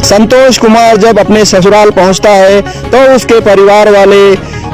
संतोष कुमार जब अपने ससुराल पहुंचता है तो उसके परिवार वाले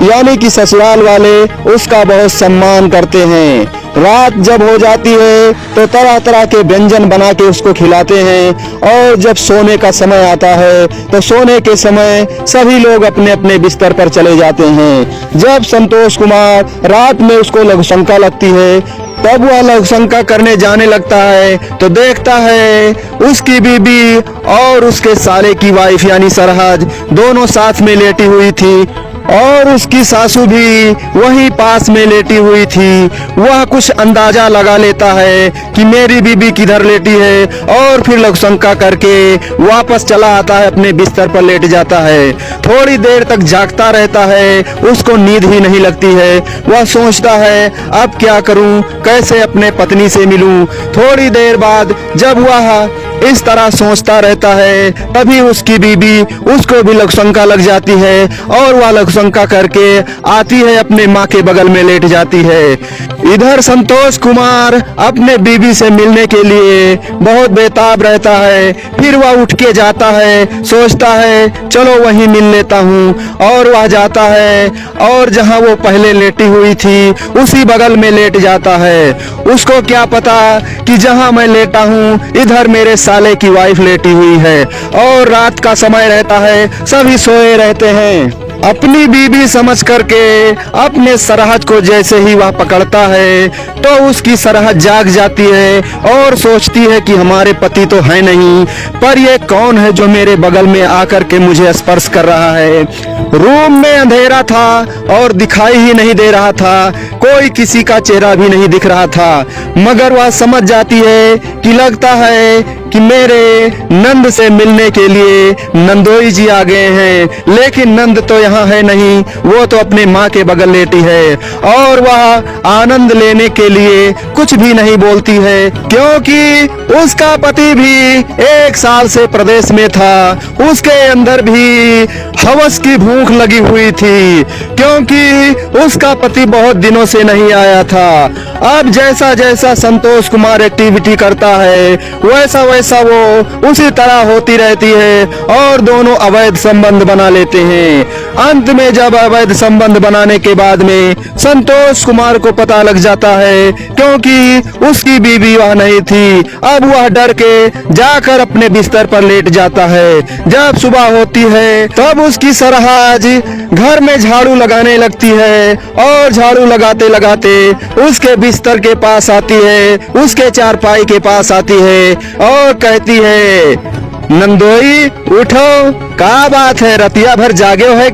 यानी कि ससुराल वाले उसका बहुत सम्मान करते हैं। रात जब हो जाती है तो तरह तरह के व्यंजन बना के उसको खिलाते हैं और जब सोने का समय आता है तो सोने के समय सभी लोग अपने अपने बिस्तर पर चले जाते हैं। जब संतोष कुमार रात में उसको लघुशंका लगती है तब वह लघुशंका करने जाने लगता है तो देखता है उसकी बीबी और उसके साले की वाइफ यानी सरहद दोनों साथ में लेटी हुई थी और उसकी सासू भी वहीं पास में लेटी हुई थी। वह कुछ अंदाजा लगा लेता है कि मेरी बीबी किधर लेटी है और फिर लघुशंका करके वापस चला आता है, अपने बिस्तर पर लेट जाता है। थोड़ी देर तक जागता रहता है, उसको नींद ही नहीं लगती है। वह सोचता है अब क्या करूं, कैसे अपने पत्नी से मिलूं। थोड़ी देर बाद जब वह इस तरह सोचता रहता है तभी उसकी बीबी उसको भी लघुशंका लग जाती है और वह लघुशंका करके आती है, अपने माँ के बगल में लेट जाती है। इधर संतोष कुमार अपने बीबी से मिलने के लिए बहुत बेताब रहता है। फिर वह उठ के जाता है, सोचता है चलो वहीं मिल लेता हूँ और वह जाता है और जहाँ वो पहले लेटी हुई थी उसी बगल में लेट जाता है। उसको क्या पता कि जहाँ मैं लेटा हूँ इधर मेरे साले की वाइफ लेटी हुई है और रात का समय रहता है, सभी सोए रहते हैं। अपनी बीबी समझ करके अपने सरहद को जैसे ही वह पकड़ता है तो उसकी सरहद जाग जाती है और सोचती है कि हमारे पति तो है नहीं, पर ये कौन है जो मेरे बगल में आकर के मुझे स्पर्श कर रहा है। रूम में अंधेरा था और दिखाई ही नहीं दे रहा था, कोई किसी का चेहरा भी नहीं दिख रहा था, मगर वह समझ जाती है कि लगता है कि मेरे नंद से मिलने के लिए नंदोई जी आ गए हैं। लेकिन नंद तो यहाँ है नहीं, वो तो अपने माँ के बगल लेटी है और वह आनंद लेने के लिए कुछ भी नहीं बोलती है, क्योंकि उसका पति भी 1 साल से प्रदेश में था। उसके अंदर भी हवस की भूख लगी हुई थी, क्योंकि उसका पति बहुत दिनों से नहीं आया था। अब जैसा जैसा संतोष कुमार एक्टिविटी करता है वैसा वैसा वो उसी तरह होती रहती है और दोनों अवैध संबंध बना लेते हैं। अंत में जब अवैध संबंध बनाने के बाद में संतोष कुमार को पता लग जाता है, क्योंकि उसकी बीवी वह नहीं थी। अब वह डर के जाकर अपने बिस्तर पर लेट जाता है। जब सुबह होती है तब उसकी सरहद घर में झाड़ू लगाने लगती है और झाड़ू लगाते लगाते उसके बिस्तर के पास आती है, उसके चारपाई के पास आती है और कहती है नंदोई उठो, का बात है, रतिया भर जागे हो है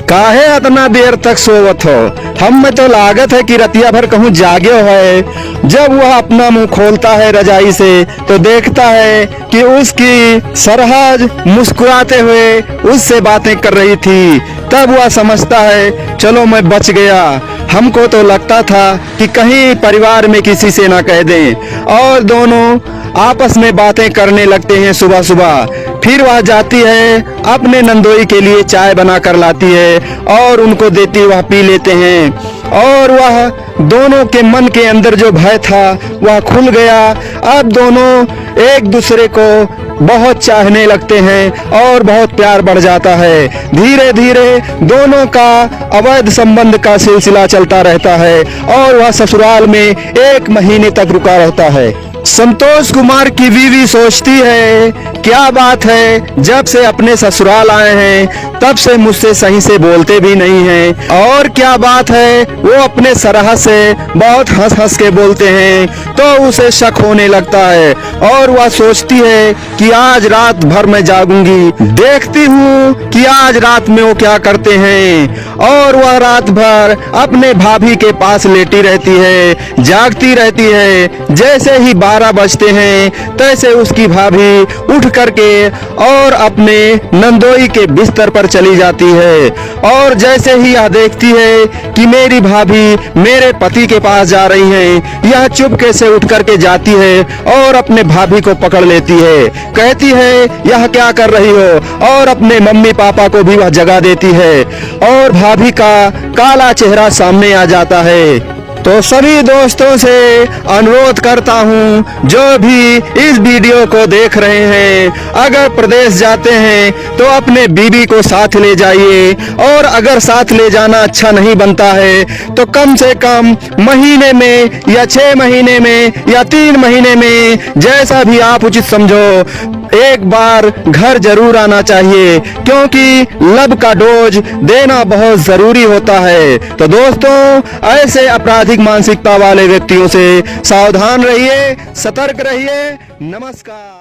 काहे इतना देर तक सोवत हो। हम में तो लागत है कि रतिया भर कहूँ जागे है। जब वह अपना मुंह खोलता है रजाई से तो देखता है कि उसकी सरहद मुस्कुराते हुए उससे बातें कर रही थी। तब वह समझता है चलो मैं बच गया, हमको तो लगता था कि कहीं परिवार में किसी से ना कह दें। और दोनों आपस में बातें करने लगते हैं सुबह सुबह। फिर वह जाती है अपने नंदोई के लिए चाय बना कर लाती है और उनको देती, वह पी लेते हैं और वह दोनों के मन के अंदर जो भय था वह खुल गया। अब दोनों एक दूसरे को बहुत चाहने लगते हैं और बहुत प्यार बढ़ जाता है। धीरे धीरे दोनों का अवैध संबंध का सिलसिला चलता रहता है और वह ससुराल में 1 महीने तक रुका रहता है। संतोष कुमार की बीवी सोचती है क्या बात है, जब से अपने ससुराल आए हैं तब से मुझसे सही से बोलते भी नहीं हैं, और क्या बात है वो अपने सरहद से बहुत हंस हंस के बोलते हैं। तो उसे शक होने लगता है और वह सोचती है कि आज रात भर मैं जागूंगी, देखती हूँ कि आज रात में वो क्या करते हैं। और वह रात भर अपने भाभी के पास लेटी रहती है, जागती रहती है। जैसे ही 12 बजते हैं तैसे उसकी भाभी उठ करके और अपने नंदोई के बिस्तर पर चली जाती है। और जैसे ही यह देखती है कि मेरी भाभी मेरे पति के पास जा रही हैं, यह चुपके से उठ करके जाती है और अपने भाभी को पकड़ लेती है। कहती है यह क्या कर रही हो, और अपने मम्मी पापा को भी वह जगा देती है और भाभी का काला चेहरा सामने आ जाता है। तो सभी दोस्तों से अनुरोध करता हूं, जो भी इस वीडियो को देख रहे हैं, अगर प्रदेश जाते हैं तो अपने बीवी को साथ ले जाइए, और अगर साथ ले जाना अच्छा नहीं बनता है तो कम से कम महीने में या 6 महीने में या 3 महीने में, जैसा भी आप उचित समझो, एक बार घर जरूर आना चाहिए, क्योंकि लब का डोज देना बहुत जरूरी होता है। तो दोस्तों, ऐसे आपराधिक मानसिकता वाले व्यक्तियों से सावधान रहिए, सतर्क रहिए। नमस्कार।